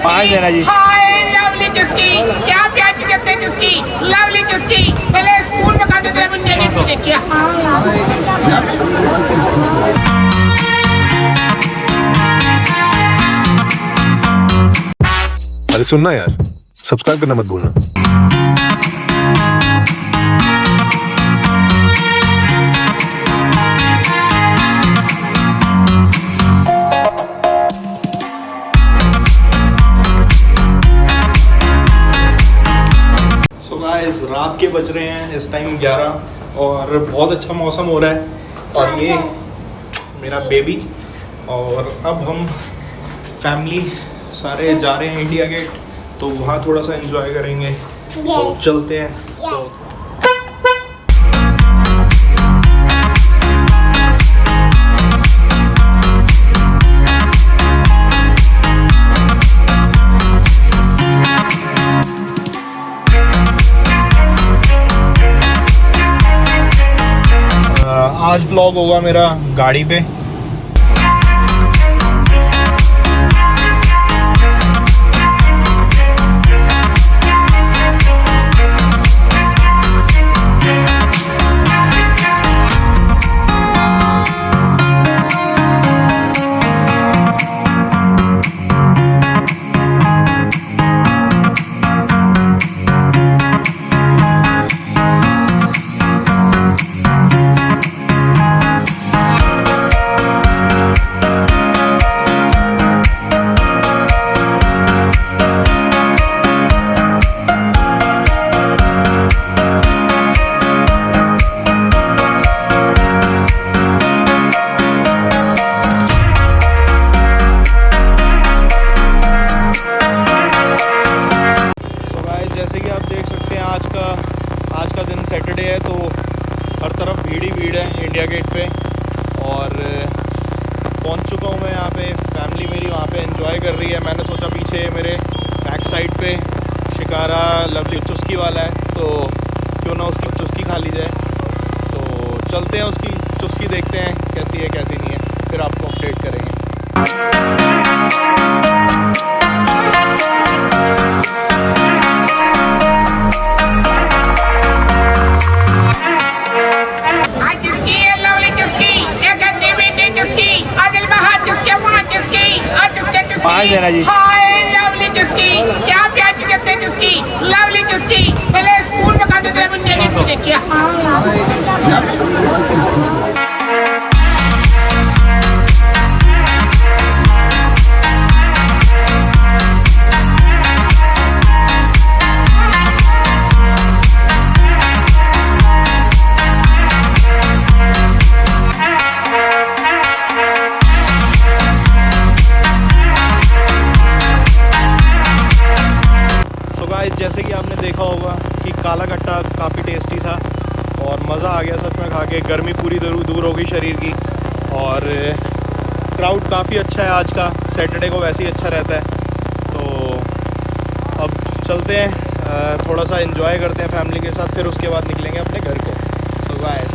5 देना जी। हाय लवली चुस्की, क्या प्यार करते हैं चुस्की, लवली चुस्की। पहले स्कूल में खाते थे, अपन नेगेटिव देखिए। अरे सुनना यार, सब्सक्राइब करना मत भूलना। गाइस रात के बज रहे हैं इस टाइम 11 और बहुत अच्छा मौसम हो रहा है और ये मेरा बेबी। और अब हम फैमिली सारे जा रहे हैं इंडिया गेट, तो वहाँ थोड़ा सा एंजॉय करेंगे। तो चलते हैं। तो आज व्लॉग होगा मेरा गाड़ी पे। आज का दिन सैटरडे है, तो हर तरफ भीड़ ही भीड़ है इंडिया गेट पे। और पहुंच चुका हूँ मैं यहाँ पे। फैमिली मेरी वहाँ पे एंजॉय कर रही है। मैंने सोचा पीछे मेरे बैक साइड पे शिकारा लवली चुस्की वाला है, तो क्यों ना उसकी चुस्की खा ली जाए। तो चलते हैं, उसकी चुस्की देखते हैं कैसी है कैसी नहीं है, फिर आपको अपडेट करेंगे। पाँच देना जी। हाय लवली चुस्की, क्या प्यार करते हैं चुस्की, लवली चुस्की। पहले स्कूल में खाते थे, अपन नेगेटिव देखिए। जैसे कि आपने देखा होगा कि काला कट्टा काफ़ी टेस्टी था और मज़ा आ गया सच में खा के। गर्मी पूरी दूर हो गई शरीर की। और क्राउड काफ़ी अच्छा है आज का, सैटरडे को वैसे ही अच्छा रहता है। तो अब चलते हैं, थोड़ा सा एंजॉय करते हैं फैमिली के साथ, फिर उसके बाद निकलेंगे अपने घर को। सो बाय।